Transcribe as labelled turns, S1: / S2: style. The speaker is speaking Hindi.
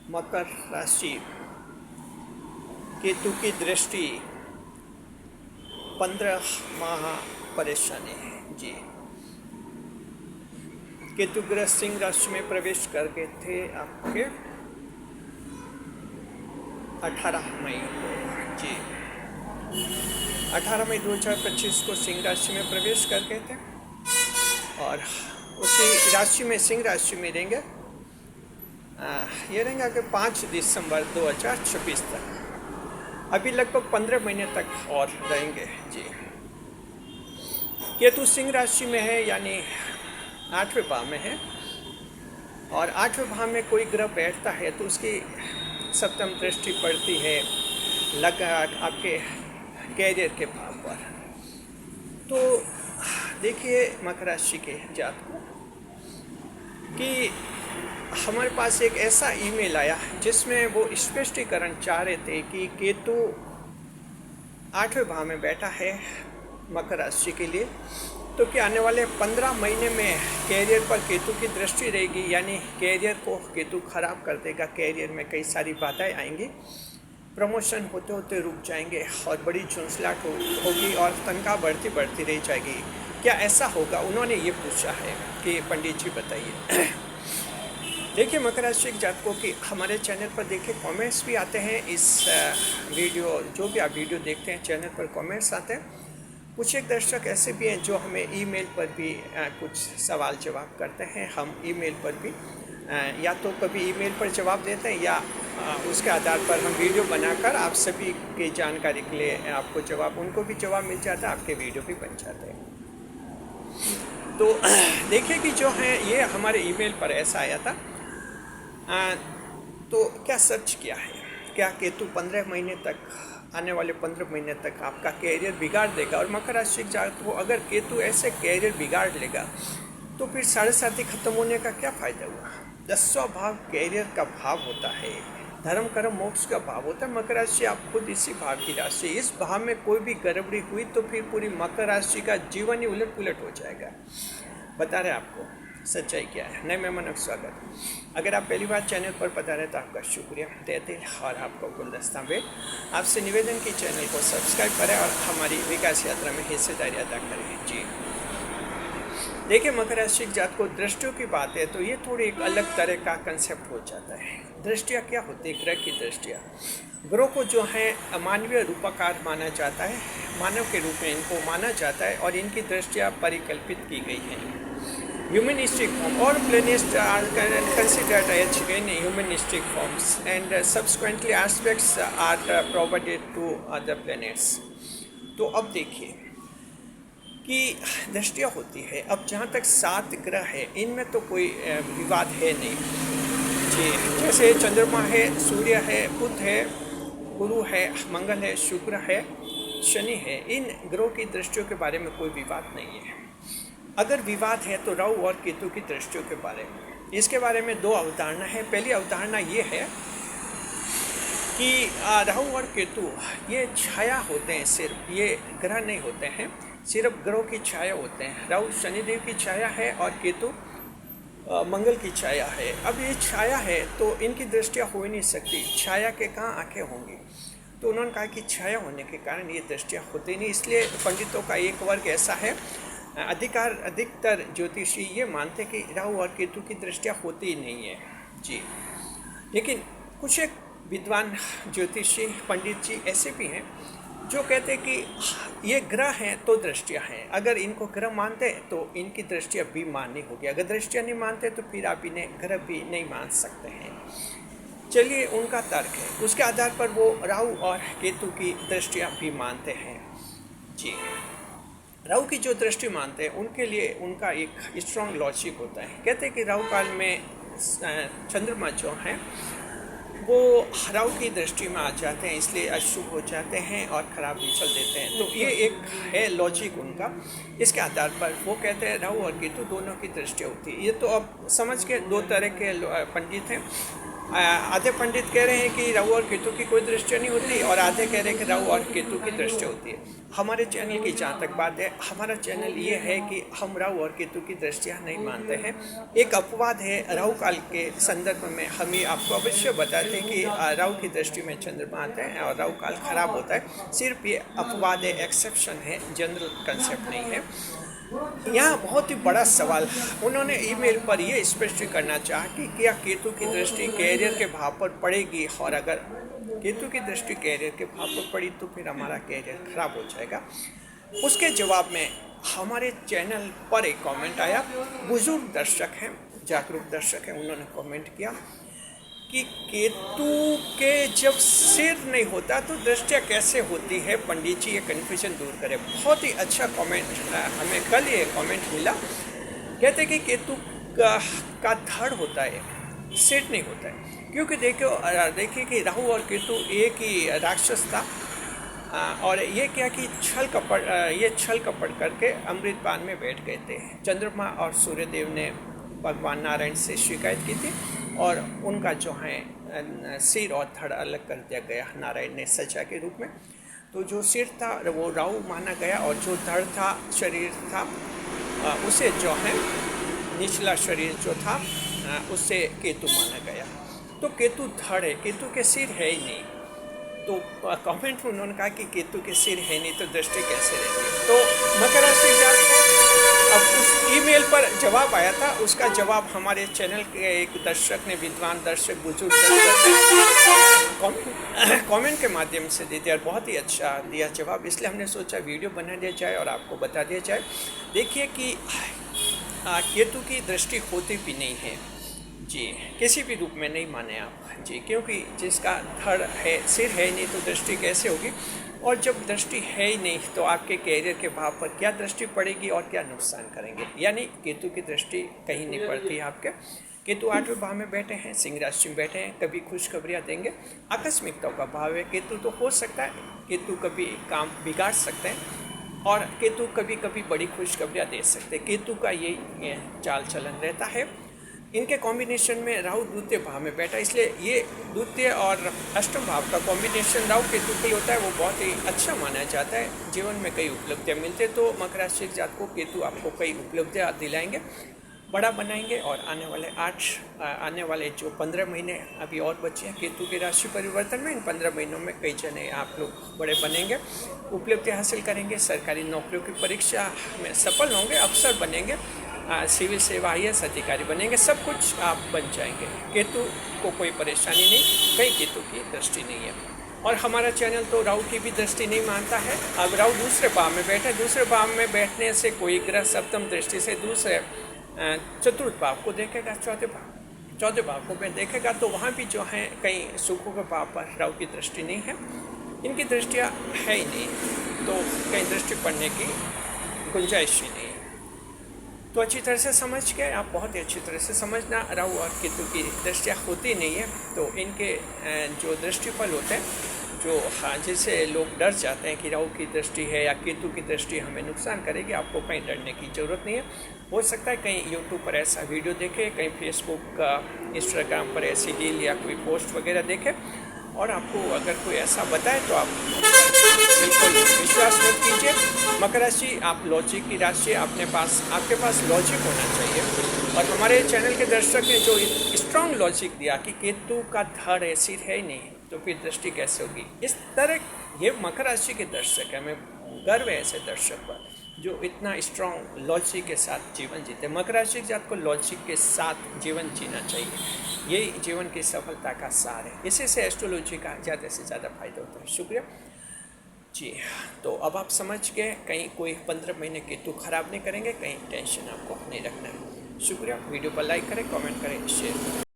S1: मकर राशि, केतु की दृष्टि, 15 माह परेशानी है जी। केतु ग्रह सिंह राशि में प्रवेश कर गए थे आपके 18 मई को जी। 18 मई 2025 को सिंह राशि में प्रवेश कर गए थे और उसी राशि में सिंह राशि में रहेंगे। ये रहेंगे कि 5 दिसंबर 2026 तक, अभी लगभग 15 महीने तक और रहेंगे जी। केतु सिंह राशि में है यानी 8वें भाव में है, और 8वें भाव में कोई ग्रह बैठता है तो उसकी सप्तम दृष्टि पड़ती है लगा आपके कैरियर के भाव पर। तो देखिए मकर राशि के जातकों कि हमारे पास एक ऐसा ईमेल आया जिसमें वो स्पष्टीकरण चाह रहे थे कि केतु 8वें भाव में बैठा है मकर राशि के लिए, तो क्या आने वाले 15 महीने में कैरियर पर केतु की दृष्टि रहेगी, यानी कैरियर को केतु खराब कर देगा। कैरियर में कई सारी बाधाएं आएंगी, प्रमोशन होते होते रुक जाएंगे और बड़ी झुंझलाहट होगी और तनख्वाह बढ़ती रह जाएगी। क्या ऐसा होगा, उन्होंने ये पूछा है कि पंडित जी बताइए। देखिए मकर राशि के जातकों की हमारे चैनल पर देखिए कमेंट्स भी आते हैं। इस वीडियो जो भी आप वीडियो देखते हैं चैनल पर कमेंट्स आते हैं। कुछ एक दर्शक ऐसे भी हैं जो हमें ईमेल पर भी कुछ सवाल जवाब करते हैं। हम ईमेल पर भी या तो कभी ईमेल पर जवाब देते हैं या उसके आधार पर हम वीडियो बनाकर आप सभी की जानकारी के लिए आपको जवाब, उनको भी जवाब मिल जाता है, आपके वीडियो भी बन जाते हैं। तो देखिए कि जो है ये हमारे ईमेल पर ऐसा आया था। तो क्या सच क्या है, क्या केतु 15 महीने तक, आने वाले 15 महीने तक आपका कैरियर बिगाड़ देगा? और मकर राशि के जातकों अगर केतु ऐसे कैरियर बिगाड़ लेगा तो फिर 7.5 खत्म होने का क्या फ़ायदा हुआ? 10वां भाव कैरियर का भाव होता है, धर्म कर्म मोक्ष का भाव होता है। मकर राशि आप खुद इसी भाव की राशि, इस भाव में कोई भी गड़बड़ी हुई तो फिर पूरी मकर राशि का जीवन ही उलट पुलट हो जाएगा। बता रहे आपको सच्चाई क्या है। नए मेहमानों का स्वागत। अगर आप पहली बार चैनल पर पधारे तो आपका शुक्रिया तहे दिल और आपको गुलदस्ता में आपसे निवेदन की चैनल को सब्सक्राइब करें और हमारी विकास यात्रा में हिस्सेदारी अदा करें जी। देखिए मकर राशि के जात को दृष्टियों की बात है तो ये थोड़ी एक अलग तरह का कंसेप्ट हो जाता है। दृष्टियाँ क्या होती है? ग्रह की दृष्टियाँ। ग्रह को जो है मानवीय रूपाकार माना जाता है, मानव के रूप में इनको माना जाता है और इनकी दृष्टियाँ परिकल्पित की गई हैं। Humanistic form. All planets are considered as in humanistic forms, and subsequently aspects are provided to other planets. तो अब देखिए कि दृष्टियाँ होती है। अब जहाँ तक 7 ग्रह है इनमें तो कोई विवाद है नहीं जी। जैसे चंद्रमा है, सूर्य है, बुध है, गुरु है, मंगल है, शुक्र है, शनि है। इन ग्रहों की दृष्टियों के बारे में कोई विवाद नहीं है। अगर विवाद है तो राहु और केतु की दृष्टियों के बारे में। इसके बारे में 2 अवधारणा है। पहली अवधारणा ये है कि राहु और केतु ये छाया होते हैं, सिर्फ ये ग्रह नहीं होते हैं, सिर्फ ग्रहों की छाया होते हैं। राहु शनिदेव की छाया है और केतु मंगल की छाया है। अब ये छाया है तो इनकी दृष्टियाँ हो ही नहीं सकती, छाया के कहाँ आंखें होंगी। तो उन्होंने कहा कि छाया होने के कारण ये दृष्टियाँ होती नहीं। इसलिए पंडितों का एक वर्ग ऐसा है, अधिकतर ज्योतिषी ये मानते कि राहु और केतु की दृष्टियाँ होती ही नहीं है जी। लेकिन कुछ एक विद्वान ज्योतिषी पंडित जी ऐसे भी हैं जो कहते हैं कि ये ग्रह हैं तो दृष्टियाँ हैं। अगर इनको ग्रह मानते हैं तो इनकी दृष्टियाँ भी माननी होगी, अगर दृष्टियाँ नहीं मानते तो फिर आप इन्हें ग्रह भी नहीं मान सकते हैं। चलिए उनका तर्क है, उसके आधार पर वो राहु और केतु की दृष्टियाँ भी मानते हैं जी। राहु की जो दृष्टि मानते हैं उनके लिए उनका एक स्ट्रॉन्ग लॉजिक होता है। कहते हैं कि राहु काल में चंद्रमा जो हैं वो राहु की दृष्टि में आ जाते हैं, इसलिए अशुभ हो जाते हैं और ख़राब रिजल्ट देते हैं। तो ये एक है लॉजिक उनका। इसके आधार पर वो कहते हैं राहु और केतु दोनों की दृष्टि होती है। ये तो अब समझ के 2 तरह के पंडित हैं। आधे पंडित कह रहे हैं कि राहु और केतु की कोई दृष्टि नहीं होती और आधे कह रहे हैं कि राहु और केतु की दृष्टि होती है। हमारे चैनल की जहाँ तक बात है, हमारा चैनल ये है कि हम राहु और केतु की दृष्टियाँ नहीं मानते हैं। एक अपवाद है, राहु काल के संदर्भ में हम ये आपको अवश्य बताते हैं कि राहु की दृष्टि में चंद्रमा आते हैं और राहु काल खराब होता है। सिर्फ ये अपवाद है, एक्सेप्शन है, जनरल कंसेप्ट नहीं है। यहाँ बहुत ही बड़ा सवाल, उन्होंने ईमेल पर ये स्पष्ट करना चाहा कि क्या केतु की दृष्टि कैरियर के भाव पर पड़ेगी, और अगर केतु की दृष्टि कैरियर के भाव पर पड़ी तो फिर हमारा कैरियर खराब हो जाएगा। उसके जवाब में हमारे चैनल पर एक कमेंट आया, बुजुर्ग दर्शक हैं, जागरूक दर्शक हैं, उन्होंने कमेंट किया कि केतु के जब सिर नहीं होता तो दृष्टियाँ कैसे होती है, पंडित जी ये कन्फ्यूजन दूर करें। बहुत ही अच्छा कमेंट हमें कल ये कमेंट मिला। कहते कि केतु का धड़ होता है, सिर नहीं होता है, क्योंकि देखिए कि राहु और केतु एक ही राक्षस था और ये क्या कि छल कपट करके अमृतपान में बैठ गए थे। चंद्रमा और सूर्यदेव ने भगवान नारायण से शिकायत की थी और उनका जो है सिर और धड़ अलग कर दिया गया नारायण ने सजा के रूप में। तो जो सिर था वो राहु माना गया और जो धड़ था, शरीर था, उसे जो है निचला शरीर जो था उसे केतु माना गया। तो केतु धड़ है, केतु के सिर है ही नहीं। तो कमेंट में उन्होंने कहा कि केतु के सिर है नहीं तो दृष्टि कैसे रहती है। तो मकर राशि जातक, अब उस ईमेल पर जवाब आया था, उसका जवाब हमारे चैनल के एक दर्शक ने, विद्वान दर्शक, बुजुर्ग दर्शक ने कमेंट के माध्यम से दे दिया और बहुत ही अच्छा दिया जवाब। इसलिए हमने सोचा वीडियो बना दिया जाए और आपको बता दिया जाए। देखिए कि केतु की दृष्टि होती भी नहीं है जी, किसी भी रूप में नहीं माने आप जी, क्योंकि जिसका धड़ है, सिर है नहीं तो दृष्टि कैसे होगी। और जब दृष्टि है ही नहीं तो आपके कैरियर के भाव पर क्या दृष्टि पड़ेगी और क्या नुकसान करेंगे। यानी केतु की दृष्टि कहीं नहीं पड़ती है आपके। केतु 8वें भाव में बैठे हैं, सिंह राशि में बैठे हैं, कभी खुशखबरियाँ देंगे। आकस्मिकताओं का भाव है, केतु तो हो सकता है, केतु कभी काम बिगाड़ सकते हैं और केतु कभी कभी बड़ी खुशखबरियाँ दे सकते हैं। केतु का यही चाल चलन रहता है। इनके कॉम्बिनेशन में राहु द्वितीय भाव में बैठा, इसलिए ये द्वितीय और अष्टम भाव का कॉम्बिनेशन राहु केतु के होता है, वो बहुत ही अच्छा माना जाता है। जीवन में कई उपलब्धियाँ मिलती है। तो मकर राशि के जातकों को केतु आपको कई उपलब्धियाँ दिलाएंगे, बड़ा बनाएंगे और आने वाले जो 15 महीने अभी और बचे हैं केतु की राशि परिवर्तन में, इन 15 महीनों में कई जने आप लोग बड़े बनेंगे, उपलब्धि हासिल करेंगे, सरकारी नौकरियों की परीक्षा में सफल होंगे, अफसर बनेंगे, सिविल सेवा IAS अधिकारी बनेंगे, सब कुछ आप बन जाएंगे। केतु को कोई परेशानी नहीं, कहीं केतु की दृष्टि नहीं है। और हमारा चैनल तो राहु की भी दृष्टि नहीं मानता है। अब राहु दूसरे भाव में बैठे, दूसरे भाव में बैठने से कोई ग्रह सप्तम दृष्टि से दूसरे चतुर्थ भाव को देखेगा, चौथे भाव को में देखेगा, तो वहाँ भी जो है कई सुखों के भाव पर राहु की दृष्टि नहीं है, इनकी दृष्टियाँ है ही नहीं, तो कहीं दृष्टि पड़ने की गुंजाइश ही नहीं है। तो अच्छी तरह से समझ के आप बहुत ही अच्छी तरह से समझना, राहु और केतु की दृष्टियाँ होती नहीं है। तो इनके जो दृष्टिफल होते हैं, जो जिससे लोग डर जाते हैं कि राहु की दृष्टि है या केतु की दृष्टि हमें नुकसान करेगी, आपको कहीं डरने की ज़रूरत नहीं है। हो सकता है कहीं यूट्यूब पर ऐसा वीडियो देखें, कहीं फेसबुक इंस्टाग्राम पर ऐसी रील या कोई पोस्ट वगैरह देखें और आपको अगर कोई ऐसा बताए तो आप बिल्कुल विश्वास मत कीजिए। मकर राशि आप लॉजिक की राशि, आपके पास लॉजिक होना चाहिए। और हमारे चैनल के दर्शक ने जो स्ट्रॉन्ग लॉजिक दिया कि केतु का धड़ है, सिर है ही नहीं, तो फिर दृष्टि कैसे होगी, इस तरह ये मकर राशि के दर्शक है। हमें गर्व है ऐसे दर्शक पर जो इतना स्ट्रॉन्ग लॉजिक के साथ जीवन जीते। मकर राशि के जात को लॉजिक के साथ जीवन जीना चाहिए, यही जीवन की सफलता का सार है। इसी से एस्ट्रोलॉजी का ज़्यादा से ज़्यादा फायदा होता है। शुक्रिया जी। तो अब आप समझ गए, कहीं कोई 15 महीने केतु खराब नहीं करेंगे, कहीं टेंशन आपको नहीं रखना है। शुक्रिया। वीडियो पर लाइक करें, कमेंट करें, शेयर करें।